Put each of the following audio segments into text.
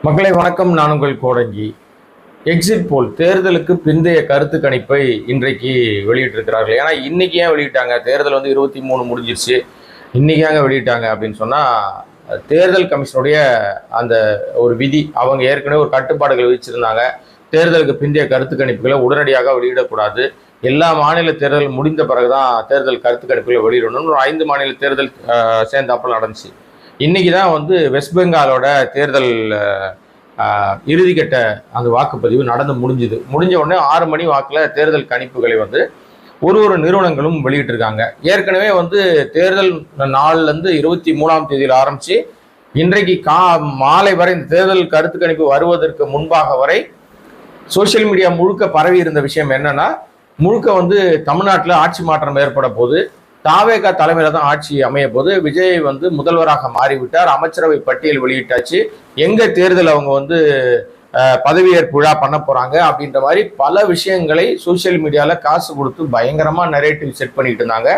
மக்களை வணக்கம். நான் உங்கள் கோடங்கி. எக்ஸிட் போல் தேர்தலுக்கு பிந்தைய கருத்து கணிப்பை இன்றைக்கு வெளியிட்டிருக்கிறார்கள். ஏன்னா இன்னைக்கு ஏன் வெளியிட்டாங்க? தேர்தல் 23 முடிஞ்சிருச்சு. இன்னைக்கு ஏங்க வெளியிட்டாங்க அப்படின்னு சொன்னால், தேர்தல் கமிஷனுடைய அந்த ஒரு விதி, அவங்க ஏற்கனவே ஒரு கட்டுப்பாடுகள் விதிச்சிருந்தாங்க. தேர்தலுக்கு பிந்தைய கருத்து கணிப்புகளை உடனடியாக வெளியிடக்கூடாது, எல்லா மாநில தேர்தல் முடிந்த பிறகுதான் தேர்தல் கருத்து கணிப்புகளை வெளியிடணும். ஒரு 5 மாநில தேர்தல் சேர்ந்தாப்பில் நடந்துச்சு. இன்னைக்கு தான் வெஸ்ட் பெங்காலோட தேர்தல் இறுதிக்கட்ட அந்த வாக்குப்பதிவு முடிஞ்ச உடனே 6 மணி வாக்கில் தேர்தல் கணிப்புகளை ஒரு நிறுவனங்களும் வெளியிட்டிருக்காங்க. ஏற்கனவே தேர்தல் நாள்லேருந்து 23ஆம் தேதியில் ஆரம்பித்து இன்றைக்கு மாலை வரை இந்த தேர்தல் கருத்து கணிப்பு வருவதற்கு முன்பாக வரை சோசியல் மீடியா முழுக்க பரவி இருந்த விஷயம் என்னன்னா, முழுக்க தமிழ்நாட்டில் ஆட்சி மாற்றம் ஏற்பட போது, தாவேகா தலைமையில தான் ஆட்சி அமைய போது, விஜய் முதல்வராக மாறிவிட்டார், அமைச்சரவை பட்டியல் வெளியிட்டாச்சு, எங்க தேர்தல் அவங்க பதவியேற்பு விழா பண்ண போறாங்க அப்படின்ற மாதிரி பல விஷயங்களை சோசியல் மீடியால காசு கொடுத்து பயங்கரமா நரேட்டிவ் செட் பண்ணிட்டு இருந்தாங்க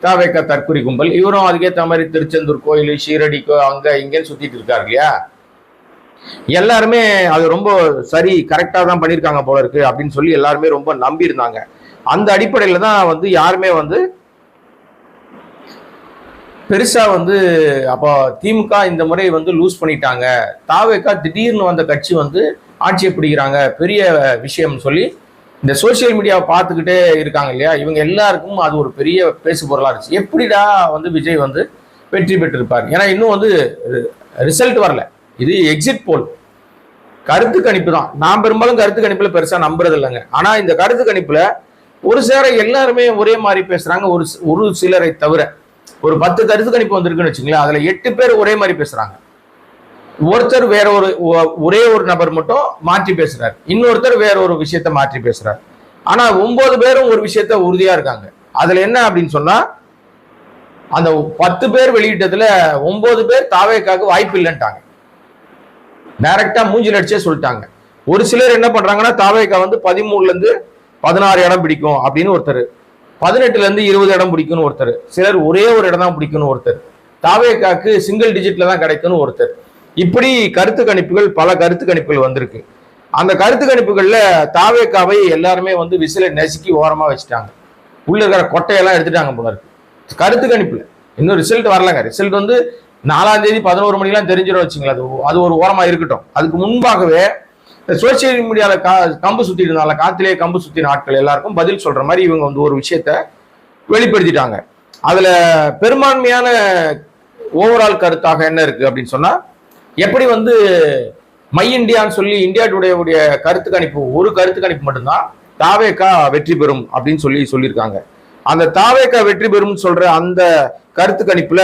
தாவேகா தற்குறி கும்பல். இவரும் அதுக்கேற்ற மாதிரி திருச்செந்தூர் கோயில், ஷீரடிக்கோ அங்க இங்கன்னு சுத்திட்டு இருக்காரு இல்லையா. எல்லாருமே அது ரொம்ப சரி, கரெக்டா தான் பண்ணியிருக்காங்க போல இருக்கு அப்படின்னு சொல்லி எல்லாருமே ரொம்ப நம்பி இருந்தாங்க. அந்த அடிப்படையில தான் யாருமே பெருசா அப்போ திமுக இந்த முறை லூஸ் பண்ணிட்டாங்க, தாவேகா திடீர்னு வந்த கட்சி ஆட்சியை பிடிக்கிறாங்க, பெரிய விஷயம் சொல்லி இந்த சோசியல் மீடியாவை பார்த்துக்கிட்டே இருக்காங்க இல்லையா. இவங்க எல்லாருக்கும் அது ஒரு பெரிய பேசு பொருளா இருந்துச்சு. எப்படிடா வெஜய் வெற்றி பெற்றிருப்பார்? ஏன்னா இன்னும் ரிசல்ட் வரல. இது எக்ஸிட் போல் கருத்து கணிப்பு தான். நான் பெரும்பாலும் கருத்து கணிப்புல பெருசா நம்புறது இல்லைங்க. ஆனா இந்த கருத்து கணிப்புல ஒரு சேர எல்லாருமே ஒரே மாதிரி பேசுறாங்க, ஒரு சிலரை தவிர. ஒரு 10 கருத்து கணிப்பு வந்திருக்குன்னு வச்சுங்களேன், அதுல 8 பேர் ஒரே மாதிரி பேசுறாங்க. ஒருத்தர் ஒரே ஒரு நபர் மட்டும் மாற்றி பேசுறாரு, இன்னொருத்தர் வேற ஒரு விஷயத்த மாற்றி பேசுறாரு. ஆனா 9 பேரும் ஒரு விஷயத்த உறுதியா இருக்காங்க. அதுல என்ன அப்படின்னு சொன்னா, அந்த 10 பேர் வெளியிட்டதுல 9 பேர் தாவேக்காக்கு வாய்ப்பு இல்லைன்ட்டாங்க. டைரக்டா மூஞ்சில் அடிச்சே சொல்லிட்டாங்க. ஒரு சிலர் என்ன பண்றாங்கன்னா, தாவேக்கா 13ல இருந்து 16 இடம் பிடிக்கும் அப்படின்னு ஒருத்தர், 18ல இருந்து 20 இடம் பிடிக்கும்னு ஒருத்தர், சிலர் ஒரே ஒரு இடம் தான் பிடிக்கும்னு ஒருத்தர், தாவேக்காக்கு சிங்கிள் டிஜிட்ல தான் கிடைக்கும்னு ஒருத்தர். இப்படி கருத்து கணிப்புகள், பல கருத்து கணிப்புகள் வந்திருக்கு. அந்த கருத்து கணிப்புகள்ல தாவேக்காவை எல்லாருமே விசில நசுக்கி ஓரமா வச்சுட்டாங்க. உள்ள இருக்கிற கொட்டையெல்லாம் எடுத்துட்டாங்க போல இருக்கு. கருத்து கணிப்புல இன்னும் ரிசல்ட் வரலங்க. ரிசல்ட் 4ஆம் தேதி 11 மணிக்கெல்லாம் தெரிஞ்சிடும் வச்சுங்களா. அது ஒரு ஓரமா இருக்கட்டும். அதுக்கு முன்பாகவே சோசியல் மீடியால கம்பு சுத்திட்டு இருந்தால, காத்திலேயே கம்பு சுத்தின ஆட்கள் எல்லாருக்கும் பதில் சொல்ற மாதிரி இவங்க ஒரு விஷயத்த வெளிப்படுத்திட்டாங்க. அதுல பெரும்பான்மையான ஓவரால் கருத்தாக என்ன இருக்கு அப்படின்னு சொன்னா, எப்படி மை இந்தியான்னு சொல்லி இந்தியா டுடேவுடைய கருத்து கணிப்பு, ஒரு கருத்து கணிப்பு மட்டும்தான் தாவேகா வெற்றி பெறும் அப்படின்னு சொல்லியிருக்காங்க. அந்த தாவேகா வெற்றி பெறும் சொல்ற அந்த கருத்து கணிப்புல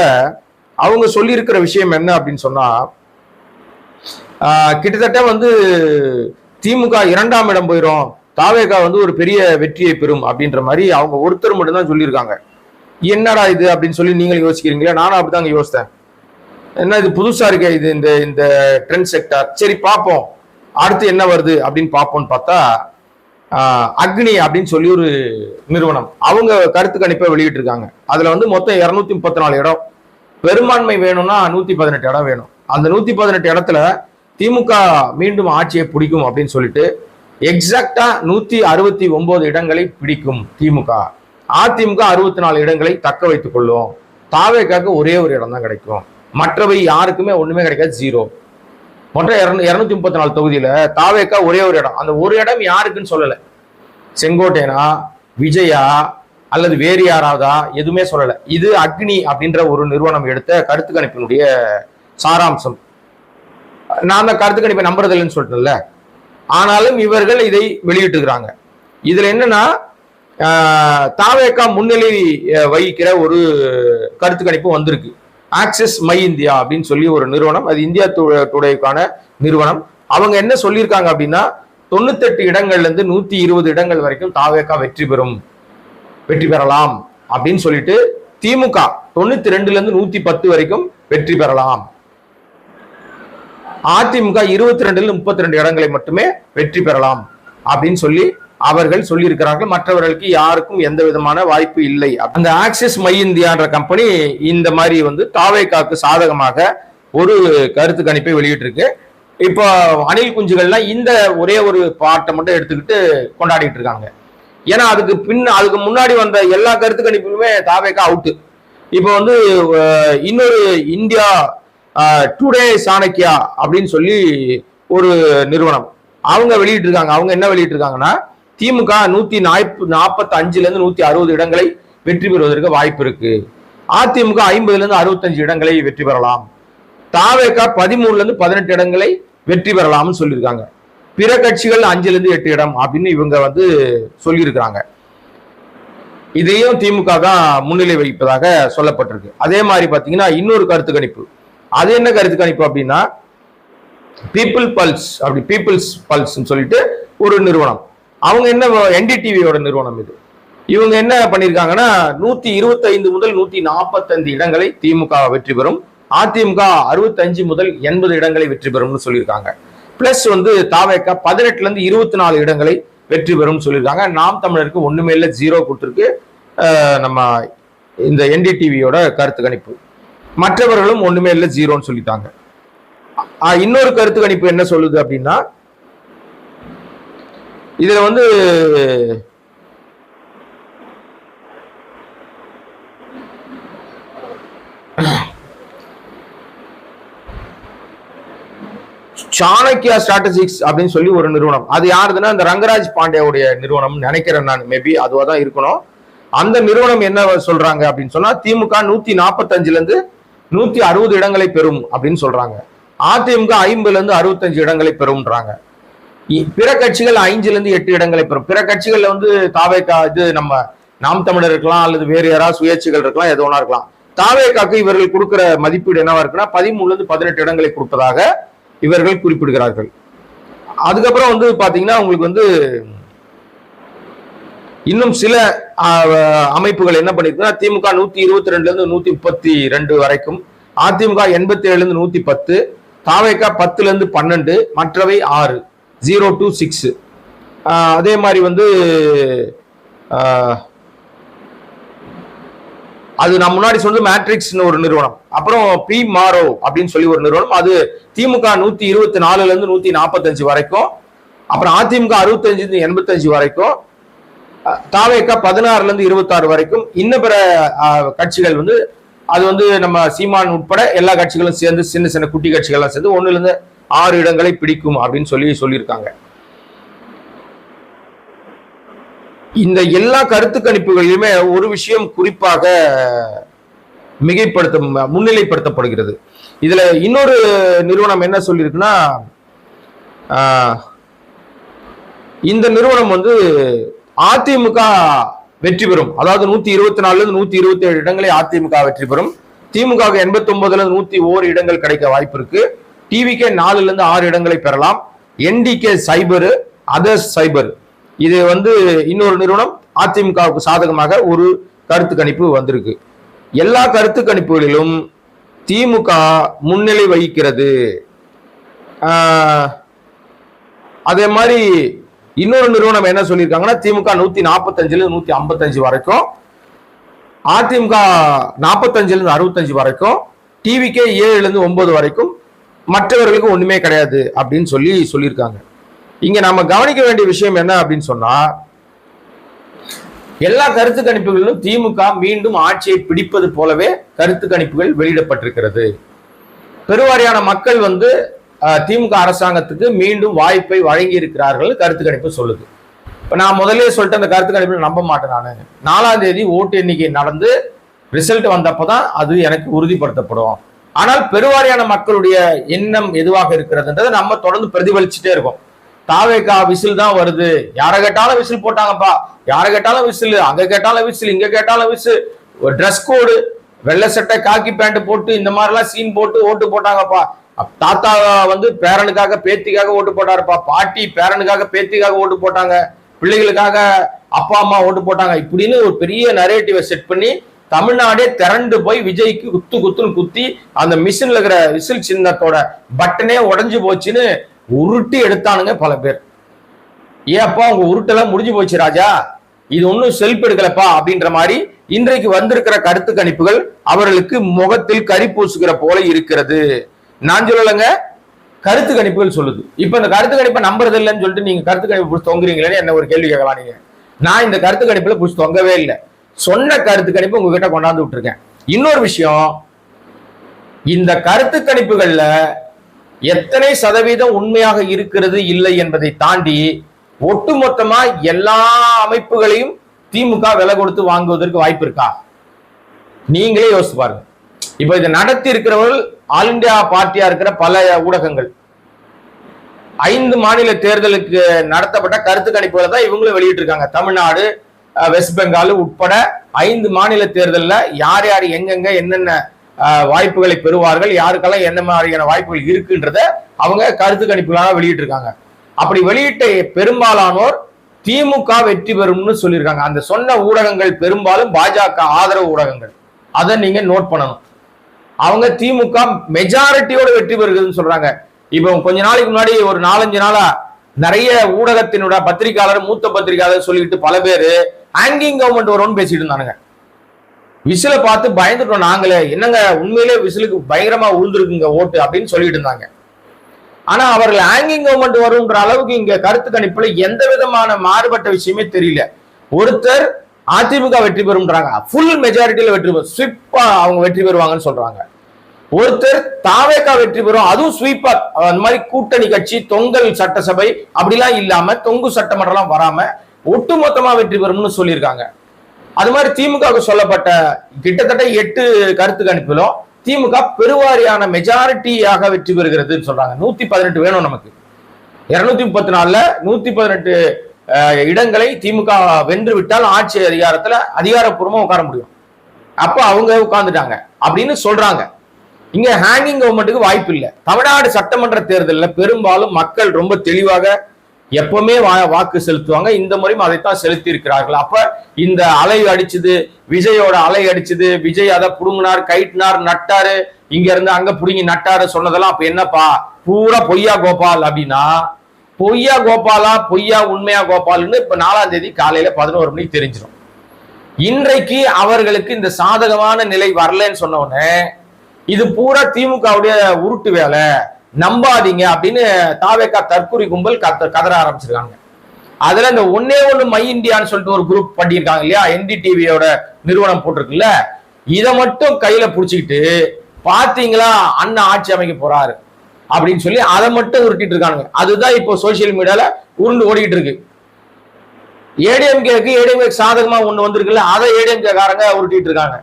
அவங்க சொல்லி இருக்கிற விஷயம் என்ன அப்படின்னு சொன்னா, கிட்டத்தட்ட திமுக 2ஆம் இடம் போயிடும், தாவேகா ஒரு பெரிய வெற்றியை பெறும் அப்படின்ற மாதிரி அவங்க ஒருத்தர் மட்டும்தான் சொல்லியிருக்காங்க. என்னடா இது அப்படின்னு சொல்லி நீங்களும் யோசிக்கிறீங்களா? நானும் அப்படிதாங்க யோசித்தேன். என்ன இது புதுசா இருக்கே, இது இந்த ட்ரெண்ட் செக்டார், சரி பார்ப்போம் அடுத்து என்ன வருது அப்படின்னு பார்ப்போம்னு பார்த்தா, அக்னி அப்படின்னு சொல்லி ஒரு நிறுவனம் அவங்க கருத்து கணிப்பை வெளியிட்டு இருக்காங்க. அதுல மொத்தம் 234 இடம், பெரும்பான்மை வேணும்னா 118 இடம் வேணும். அந்த 118 இடத்துல திமுக மீண்டும் ஆட்சியை பிடிக்கும் அப்படின்னு சொல்லிட்டு எக்ஸாக்டா 169 இடங்களை பிடிக்கும் திமுக. அதிமுக 64 இடங்களை தக்க வைத்துக் கொள்ளும். தாவேக்காக்கு ஒரே ஒரு இடம் தான் கிடைக்கும், மற்றவை யாருக்குமே ஒண்ணுமே கிடைக்காது, 0. மொத்தம் 234 தொகுதியில தாவேக்கா ஒரே ஒரு இடம். அந்த ஒரு இடம் யாருக்குன்னு சொல்லல, செங்கோட்டையனா, விஜயா அல்லது வேறு யாராவதா, எதுவுமே சொல்லல. இது அக்னி அப்படின்ற ஒரு நிறுவனம் எடுத்த கருத்து கணிப்பினுடைய சாராம்சம். நான் அந்த கருத்து கணிப்பை நம்புறது இல்லைன்னு சொல்லிட்டேன்ல, ஆனாலும் இவர்கள் இதை வெளியிட்டுக்கிறாங்க. இதுல என்னன்னா, தாவேக்கா முன்னிலை வகிக்கிற ஒரு கருத்து கணிப்பு வந்திருக்கு. ஆக்சிஸ் மை இந்தியா அப்படின்னு சொல்லி ஒரு நிறுவனம், அது இந்தியா டுடேக்கான நிறுவனம். அவங்க என்ன சொல்லியிருக்காங்க அப்படின்னா, 98 இடங்கள்ல இருந்து 120 இடங்கள் வரைக்கும் தாவேக்கா வெற்றி பெறலாம் அப்படின்னு சொல்லிட்டு, திமுக 92ல இருந்து 110 வரைக்கும் வெற்றி பெறலாம், அதிமுக 22ல 32 இடங்களை மட்டுமே வெற்றி பெறலாம் அப்படின்னு சொல்லி அவர்கள் சொல்லியிருக்கிறார்கள். மற்றவர்களுக்கு யாருக்கும் எந்த விதமான வாய்ப்பு இல்லை. அந்த ஆக்சிஸ் மை இந்தியான்ற கம்பெனி இந்த மாதிரி தாவேக்காக்கு சாதகமாக ஒரு கருத்து கணிப்பை வெளியிட்டிருக்கு. இப்போ அணில் குஞ்சுகள்லாம் இந்த ஒரே ஒரு பாட்டை மட்டும் எடுத்துக்கிட்டு கொண்டாடிட்டு இருக்காங்க. ஏன்னா அதுக்கு முன்னாடி வந்த எல்லா கருத்து கணிப்புமே தாவேக்கா அவுட்டு. இப்போ வந்து இன்னொரு இந்தியா டுடே சாணக்கியா அப்படின்னு சொல்லி ஒரு நிறுவனம் அவங்க வெளியிட்டு இருக்காங்க. அவங்க என்ன வெளியிட்டு இருக்காங்கன்னா, திமுக 145ல இருந்து 160 இடங்களை வெற்றி பெறுவதற்கு வாய்ப்பு இருக்கு. அதிமுக 50ல இருந்து 65 இடங்களை வெற்றி பெறலாம். தாவேக்கா 13ல இருந்து 18 இடங்களை வெற்றி பெறலாம்னு சொல்லியிருக்காங்க. பிற கட்சிகள் 5ல இருந்து 8 இடம் அப்படின்னு இவங்க வந்து சொல்லியிருக்கிறாங்க. இதையும் திமுக தான் முன்னிலை வைப்பதாக சொல்லப்பட்டிருக்கு. அதே மாதிரி பாத்தீங்கன்னா இன்னொரு கருத்து கணிப்பு. அது என்ன கருத்து கணிப்பு அப்படின்னா, பீப்புள்ஸ் பல்ஸ் சொல்லிட்டு ஒரு நிறுவனம். அவங்க என்ன, என்டிடிவியோட நிறுவனம் இது. இவங்க என்ன பண்ணிருக்காங்கன்னா, 125 முதல் 145 இடங்களை திமுக வெற்றி பெறும், அதிமுக 65 முதல் 80 இடங்களை வெற்றி பெறும்னு சொல்லியிருக்காங்க. பிளஸ் வந்து தாவேக்கா 18ல இருந்து 24 இடங்களை வெற்றி பெறும் சொல்லியிருக்காங்க. நாம் தமிழருக்கு ஒண்ணுமே இல்லை, 0 கொடுத்துருக்கு நம்ம இந்த என்டிடிவியோட கருத்து கணிப்பு. மற்றவர்களும் ஒண்ணுமே இல்லை, 0ன்னு சொல்லிட்டாங்க. இன்னொரு கருத்து கணிப்பு என்ன சொல்லுது அப்படின்னா, இதுல வந்து சாணக்கியா ஸ்ட்ராட்டஜிக்ஸ் அப்படின்னு சொல்லி ஒரு நிறுவனம். அது யாருதுன்னா இந்த ரங்கராஜ் பாண்டேவுடைய நிறுவனம் நினைக்கிறேன் நான், மேபி அதுவா தான் இருக்கணும். அந்த நிறுவனம் என்ன சொல்றாங்க அப்படின்னு சொன்னா, திமுக 145ல இருந்து 160 இடங்களை பெறும் அப்படின்னு சொல்றாங்க. அதிமுக 50ல இருந்து 65 இடங்களை பெறும்ன்றாங்க. பிற கட்சிகள் 5ல இருந்து 8 இடங்களை பெறும். பிற கட்சிகள்ல வந்து தாவேக்கா, இது நம்ம நாம் தமிழர் இருக்கலாம், அல்லது வேறு யாராவது சுயேட்சைகள் இருக்கலாம், எது ஒன்றா இருக்கலாம். தாவேக்காக்கு இவர்கள் கொடுக்கிற மதிப்பீடு என்னவா இருக்குன்னா, 13ல இருந்து 18 இடங்களை கொடுப்பதாக இவர்கள் குறிப்பிடுகிறார்கள். அதுக்கப்புறம் வந்து பாத்தீங்கன்னா உங்களுக்கு வந்து இன்னும் சில அமைப்புகள் என்ன பண்ணிருக்குன்னா, திமுக 122ல இருந்து 132 வரைக்கும், அதிமுக 87ல இருந்து 110, தாவேக்கா 10ல இருந்து 12, மற்றவை 6, 0 to 6. அதே மாதிரி வந்து அது நான் முன்னாடி சொன்னது மேட்ரிக்ஸ்னு ஒரு நிறுவனம். அப்புறம் பி மாரோ அப்படின்னு சொல்லி ஒரு நிறுவனம். அது திமுக 124ல இருந்து 145 வரைக்கும், அப்புறம் அதிமுக 65 85 வரைக்கும், தாவேக்கா 16ல இருந்து 26 வரைக்கும். இன்னும் பிற கட்சிகள் வந்து அது வந்து நம்ம சீமான் உட்பட எல்லா கட்சிகளும் சேர்ந்து, சின்ன சின்ன குட்டி கட்சிகள்லாம் சேர்ந்து 1ல இருந்து 6 இடங்களை பிடிக்கும் அப்படின்னு சொல்லியிருக்காங்க. இந்த எல்லா கருத்து கணிப்புகளிலுமே ஒரு விஷயம் குறிப்பாக முன்னிலைப்படுத்தப்படுகிறது. இதுல இன்னொரு நிறுவனம் என்ன சொல்லியிருக்குன்னா, இந்த நிறுவனம் வந்து அதிமுக வெற்றி பெறும், அதாவது 124ல இருந்து 127 இடங்களை அதிமுக வெற்றி பெறும், திமுக 89ல இருந்து 101 இடங்கள் கிடைக்க வாய்ப்பு இருக்கு, டிவிகே 4ல இருந்து 6 இடங்களை பெறலாம், என்டிகே சைபர், அதர்ஸ் சைபர். இது வந்து இன்னொரு நிறுவனம் அதிமுகவுக்கு சாதகமாக ஒரு கருத்து கணிப்பு வந்திருக்கு. எல்லா கருத்து கணிப்புகளிலும் திமுக முன்னிலை வகிக்கிறது. அதே மாதிரி இன்னொரு நிறுவனம் என்ன சொல்லியிருக்காங்கன்னா, திமுக 145ல 155 வரைக்கும், அதிமுக 45ல இருந்து 65 வரைக்கும், டிவிகே 7ல இருந்து 9 வரைக்கும், மற்றவர்களுக்கு ஒண்ணுமே கிடையாது அப்படின்னு சொல்லியிருக்காங்க. இங்க நம்ம கவனிக்க வேண்டிய விஷயம் என்ன அப்படின்னு சொன்னா, எல்லா கருத்து கணிப்புகளிலும் திமுக மீண்டும் ஆட்சியை பிடிப்பது போலவே கருத்து கணிப்புகள் வெளியிடப்பட்டிருக்கிறது. பெருவாரியான மக்கள் வந்து திமுக அரசாங்கத்துக்கு மீண்டும் வாய்ப்பை வழங்கி இருக்கிறார்கள் கருத்து கணிப்பு சொல்லுது. இப்ப நான் முதல்ல சொல்லிட்டு அந்த கருத்து கணிப்பு நம்ப மாட்டேன். நான் 4ஆம் தேதி ஓட்டு எண்ணிக்கை நடந்து ரிசல்ட் வந்தப்பதான் அது எனக்கு உறுதிப்படுத்தப்படும். ஆனால் பெருவாரியான மக்களுடைய எண்ணம் எதுவாக இருக்கிறதுன்றதை நம்ம தொடர்ந்து பிரதிபலிச்சுட்டே இருக்கோம். தாவேக்கா விசில் தான் வருது, யாரை கேட்டாலும் விசில் போட்டாங்கப்பா, யாரை கேட்டாலும் விசில், அங்க கேட்டாலும் விசில், இங்க கேட்டாலும் விசில், ட்ரெஸ் கோடு, வெள்ளை சட்டை காக்கி பேண்ட் போட்டு இந்த மாதிரிலாம் சீன் போட்டு ஓட்டு போட்டாங்கப்பா, தாத்தா வந்து பேரனுக்காக பேத்திக்காக ஓட்டு போட்டாருப்பா, பாட்டி பேரனுக்காக பேத்திக்காக ஓட்டு போட்டாங்க, பிள்ளைகளுக்காக அப்பா அம்மா ஓட்டு போட்டாங்க, இப்படின்னு ஒரு பெரிய நரேட்டிவை செட் பண்ணி தமிழ்நாடே திரண்டு போய் விஜய்க்கு குத்துன்னு குத்தி அந்த மிஷின்ல இருக்கிற விசில் சின்னத்தோட பட்டனே உடஞ்சு போச்சுன்னு உருட்டி எடுத்தானுங்க பல பேர். ஏப்பா உங்க உருட்டெல்லாம் முடிஞ்சு போச்சு ராஜா, இது ஒன்னும் செல்ஃப் எடுக்கலப்பா அப்படின்ற மாதிரி இன்றைக்கு வந்திருக்கிற கருத்து கணிப்புகள் அவர்களுக்கு முகத்தில் கரி பூசுகிற போல இருக்கிறது. நான் சொல்லலைங்க, கருத்து கணிப்புகள் சொல்லுது. இப்ப இந்த கருத்து கணிப்பை நம்புறது இல்லைன்னு சொல்லிட்டு நீங்க கருத்து கணிப்பு புடிச்சு தொங்குறீங்களேன்னு என்ன ஒரு கேள்வி கேட்கலாம் நீங்க. நான் இந்த கருத்து கணிப்புல புடிச்சு தொங்கவே இல்லை. சொன்ன கருத்து கணிப்பு உங்ககிட்ட கொண்டாந்து விட்டுருக்கேன். இன்னொரு விஷயம், இந்த கருத்து கணிப்புகள்ல எத்தனை சதவீதம் உண்மையாக இருக்கிறது இல்லை என்பதை தாண்டி ஒட்டுமொத்தமா எல்லா அமைப்புகளையும் திமுக விலை கொடுத்து வாங்குவதற்கு வாய்ப்பு இருக்கா? நீங்களே யோசிச்சு பாருங்க. இப்ப இதை நடத்தி இருக்கிறவர்கள் ஆல் இந்தியா பார்ட்டியா இருக்கிற பல ஊடகங்கள் 5 மாநில தேர்தலுக்கு நடத்தப்பட்ட கருத்து கணிப்புகளை தான் இவங்களும் வெளியிட்டு இருக்காங்க. தமிழ்நாடு, வெஸ்ட் பெங்கால் உட்பட 5 மாநில தேர்தலில் யார் யார் எங்கெங்க என்னென்ன வாய்ப்புகளை பெறுவார்கள், யாருக்கெல்லாம் என்ன மாதிரியான வாய்ப்புகள் இருக்குன்றத அவங்க கருத்து கணிப்புகளாக வெளியிட்டு இருக்காங்க. அப்படி வெளியிட்ட பெரும்பாலானோர் திமுக வெற்றி பெறும்னு சொல்லியிருக்காங்க. அந்த சொன்ன ஊடகங்கள் பெரும்பாலும் பாஜக ஆதரவு ஊடகங்கள். அதை நீங்க நோட் பண்ணணும். அவங்க திமுக மெஜாரிட்டியோட வெற்றி பெறுகிறதுன்னு சொல்றாங்க. இப்போ கொஞ்ச நாளைக்கு முன்னாடி ஒரு 4-5 நாளா நிறைய ஊடகத்தினோட பத்திரிகையாளர், மூத்த பத்திரிகையாளர் சொல்லிட்டு பல பேர் ஹேங்கிங் கவர்மெண்ட் வரும்னு பேசிட்டு இருந்தானுங்க. விசில பார்த்து பயந்துட்டோம் நாங்களே, என்னங்க உண்மையிலே விசிலுக்கு பயங்கரமா உழுந்துருக்குங்க ஓட்டு அப்படின்னு சொல்லிட்டு இருந்தாங்க. ஆனா அவர்கள் ஹேங்கிங் கவர்மெண்ட் வரும்ன்ற அளவுக்கு இங்க கருத்து கணிப்புல எந்த விதமான மாறுபட்ட விஷயமே தெரியல. ஒருத்தர் அதிமுக வெற்றி பெறும்ன்றாங்க, ஃபுல் மெஜாரிட்டியில வெற்றி பெறும், ஸ்வீப்பா அவங்க வெற்றி பெறுவாங்கன்னு சொல்றாங்க. ஒருத்தர் தாவேகா வெற்றி பெறும், அதுவும் ஸ்வீப்பா, அந்த மாதிரி கூட்டணி கட்சி தொங்கல் சட்டசபை அப்படிலாம் இல்லாம தொங்கு சட்டமன்றம் வராம ஒட்டுமொத்தமா வெற்றி பெறும்னு சொல்லியிருக்காங்க. அது மாதிரி திமுக சொல்லப்பட்ட கிட்டத்தட்ட 8 கருத்து கணிப்பிலும் திமுக பெருவாரியான மெஜாரிட்டியாக வெற்றி பெறுகிறதுன்னு சொல்றாங்க. 118 வேணும் நமக்கு. 234ல 118 இடங்களை திமுக வென்று விட்டால் ஆட்சி அதிகாரத்துல அதிகாரப்பூர்வமா உட்கார முடியும். அப்ப அவங்க உட்கார்ந்துட்டாங்க அப்படின்னு சொல்றாங்க. இங்க ஹேங்கிங் கவர்மெண்ட்டுக்கு வாய்ப்பு இல்லை. தமிழ்நாடு சட்டமன்ற தேர்தலில் பெரும்பாலும் மக்கள் ரொம்ப தெளிவாக எப்பவுமே வாக்கு செலுத்துவாங்க. இந்த முறையும் அதைத்தான் செலுத்தி இருக்கிறார்கள். அப்ப இந்த அலை அடிச்சது, விஜயோட அலை அடிச்சது, விஜய் அதை புடுங்கினார், கைட்டினார், நட்டாரு, இங்க இருந்து அங்க புடுங்கி நட்டாரு சொன்னதெல்லாம் அப்ப என்னப்பா பூரா பொய்யா கோபால் அப்படின்னா, பொய்யா கோபாலா பொய்யா உண்மையா கோபால்னு இப்ப 4ஆம் தேதி காலையில 11 மணிக்கு தெரிஞ்சிடும். இன்றைக்கு அவர்களுக்கு இந்த சாதகமான நிலை வரலன்னு சொன்ன உடனே இது பூரா திமுகவுடைய உருட்டு வேலை, நம்பாதீங்க அப்படின்னு தாவேகா தற்கூரி கும்பல் கதற ஆரம்பிச்சிருக்காங்க. அதுல இந்த ஒன்னே ஒண்ணு மை இந்தியான்னு சொல்லிட்டு ஒரு குரூப் பண்ணியிருக்காங்க இல்லையா, NDTVயோட நிறுவனம் போட்டிருக்குல்ல, இதை மட்டும் கையில புடிச்சுக்கிட்டு பாத்தீங்களா அண்ணன் ஆட்சி அமைக்க போறாரு அப்படின்னு சொல்லி அதை மட்டும் உருட்டிட்டு இருக்காங்க. அதுதான் இப்போ சோசியல் மீடியால உருண்டு ஓடிக்கிட்டு இருக்கு. ஏடிஎம்கே சாதகமா ஒண்ணு வந்திருக்குல்ல, அதை ஏடிஎம்கே காரங்க உருட்டிட்டு இருக்காங்க.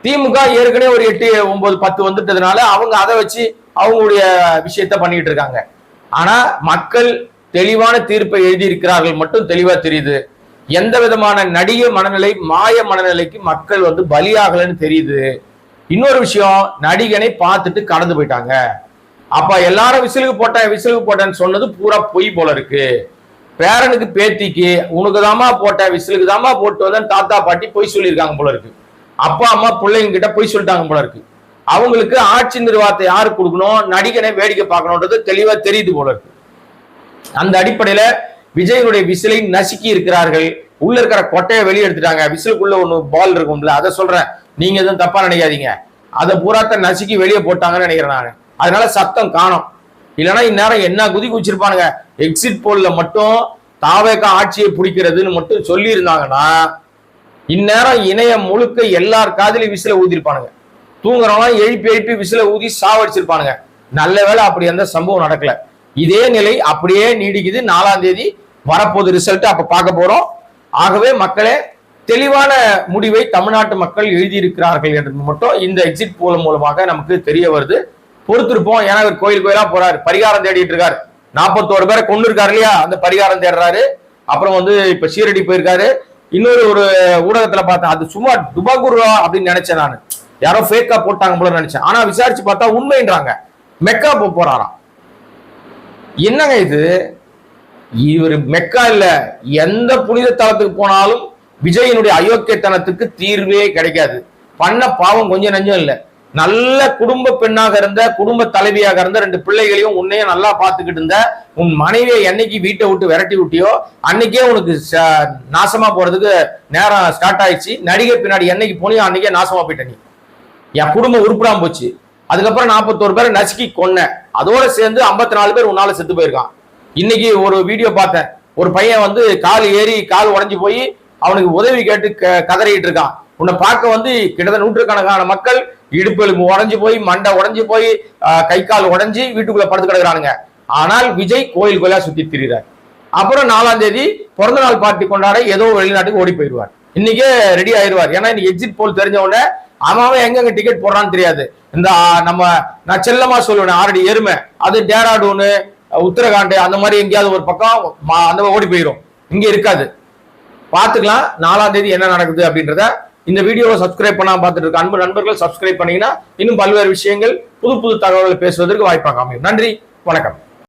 திமுக ஏற்கனவே ஒரு 8, 9, 10 வந்துட்டதுனால அவங்க அதை வச்சு அவங்களுடைய விஷயத்த பண்ணிட்டு இருக்காங்க. ஆனா மக்கள் தெளிவான தீர்ப்பை எழுதியிருக்கிறார்கள் மட்டும் தெளிவா தெரியுது. எந்த விதமான நடிகை மனநிலை, மாய மனநிலைக்கு மக்கள் பலியாகலன்னு தெரியுது. இன்னொரு விஷயம், நடிகனை பார்த்துட்டு கடந்து போயிட்டாங்க. அப்ப எல்லாரும் விசிலுக்கு போட்டேன்னு சொன்னது பூரா பொய் போல இருக்கு. பேரனுக்கு பேத்திக்கு உனக்கு தாமா போட்ட, விசிலுக்கு தாமா போட்டு வந்தேன் தாத்தா பாட்டி பொய் சொல்லியிருக்காங்க போல இருக்கு. அப்பா அம்மா பிள்ளைங்க கிட்ட பொய் சொல்லிட்டாங்க போல இருக்கு. அவங்களுக்கு ஆட்சி நிர்வாகத்தை யாரு கொடுக்கணும், நடிகனை வேடிக்கை பார்க்கணும்ன்றது தெளிவா தெரியுது போல இருக்கு. அந்த அடிப்படையில விஜயனுடைய விசிலை நசுக்கி இருக்கிறார்கள். உள்ள இருக்கிற கொட்டையை வெளியே எடுத்துட்டாங்க. விசிலுக்குள்ள ஒண்ணு பால் இருக்கும்ல, அதை சொல்றேன், நீங்க எதுவும் தப்பா நினைக்காதீங்க. அதை பூராத்த நசுக்கி வெளியே போட்டாங்கன்னு நினைக்கிறேன் நான். அதனால சத்தம் காணும். இல்லைன்னா இந்நேரம் என்ன குதி குச்சிருப்பானுங்க. எக்ஸிட் போல்ல மட்டும் தாவேகா ஆட்சியை பிடிக்கிறதுன்னு மட்டும் சொல்லி இருந்தாங்கன்னா இந்நேரம் இணையம் முழுக்க எல்லார் காதலையும் விசில ஊதிருப்பானுங்க. தூங்குறவங்க எழுப்பி விசில ஊதி சாவடிச்சிருப்பானுங்க. நல்ல வேளை அப்படி அந்த சம்பவம் நடக்கல. இதே நிலை அப்படியே நீடிக்குது. 4ஆம் தேதி வரப்போது ரிசல்ட், அப்ப பார்க்க போறோம். ஆகவே மக்களே, தெளிவான முடிவை தமிழ்நாட்டு மக்கள் எழுதியிருக்கிறார்கள் என்று மட்டும் இந்த எக்ஸிட் போல் மூலமாக நமக்கு தெரிய வருது. பொறுத்திருப்போம். ஏன்னா இவர் கோயில் கோயிலா போறாரு, பரிகாரம் தேடிட்டு இருக்காரு. 41 பேரை கொண்டு இருக்காரு இல்லையா, அந்த பரிகாரம் தேடுறாரு. அப்புறம் இப்ப சீரடி போயிருக்காரு. ஒரு ஊடகத்துல பார்த்தேன், அது சும்மா துபாகுருவா அப்படின்னு நினைச்சேன் நான், யாரோ ஃபேக்கா போட்டாங்க போல நினைச்சேன். ஆனா விசாரிச்சு பார்த்தா உண்மைன்றாங்க. மெக்கா போறாராம். என்னங்க இது? இவர் மெக்கா இல்ல, எந்த புனித தலத்துக்கு போனாலும் விஜயனுடைய அயோக்கியத்தனத்துக்கு தீர்வே கிடைக்காது. பண்ண பாவம் கொஞ்சம் நஞ்சம் இல்லை. நல்ல குடும்ப பெண்ணாக இருந்த, குடும்ப தலைவியாக இருந்த, 2 பிள்ளைகளையும் உன்னையும் நல்லா பார்த்துக்கிட்டு இருந்த உன் மனைவியை என்னைக்கு வீட்டை விட்டு விரட்டி விட்டியோ அன்னைக்கே உனக்கு நாசமா போறதுக்கு நேரம் ஸ்டார்ட் ஆயிடுச்சு. நடிகை பின்னாடி என்னைக்கு போனியோ அன்னைக்கே நாசமா போயிட்ட நீ. என் குடும்பம் உருப்படாம போச்சு. அதுக்கப்புறம் 41 பேரை நசுக்கி கொன்ன. அதோட சேர்ந்து 54 பேர் உன்னால செத்து போயிருக்கான். இன்னைக்கு ஒரு வீடியோ பார்த்தேன், ஒரு பையன் வந்து கால் ஏறி கால் உடஞ்சி போய் அவனுக்கு உதவி கேட்டு கதறிட்டு இருக்கான். உன்னை பார்க்க வந்து கிட்டத்தட்ட நூற்றுக்கணக்கான மக்கள் இடுப்பெலும்பு உடஞ்சி போய் மண்டை உடஞ்சி போய் கை கால் உடஞ்சி வீட்டுக்குள்ள படுத்து கிடக்குறானுங்க. ஆனால் விஜய் கோயில் கோயிலா சுத்தி திரிகிறார். அப்புறம் 4ஆம் தேதி பிறந்த நாள் பார்ட்டி கொண்டாட ஏதோ வெளிநாட்டுக்கு ஓடி போயிடுவார். இன்னைக்கே ரெடி ஆயிடுவார். ஏன்னா இன்னைக்கு எக்ஸிட் போல் தெரிஞ்ச உடனே அவன் எங்க டிக்கெட் போடுறான்னு தெரியாது. இந்த நான் செல்லமா சொல்லுவேன், ஆல்ரெடி எருமை அது டேராடூனு உத்தரகாண்ட் அந்த மாதிரி எங்கேயாவது ஒரு பக்கம் அந்த ஓடி போயிடும், இங்க இருக்காது. பார்த்துக்கலாம் 4ஆம் தேதி என்ன நடக்குது அப்படின்றத. இந்த வீடியோவை சப்ஸ்கிரைப் பண்ணாம பார்த்துட்டு இருக்க அன்பு நண்பர்கள் சப்ஸ்கிரைப் பண்ணீங்கன்னா இன்னும் பல்வேறு விஷயங்கள் புது புது தகவல்கள் பேசுவதற்கு வாய்ப்பாக அமையும். நன்றி, வணக்கம்.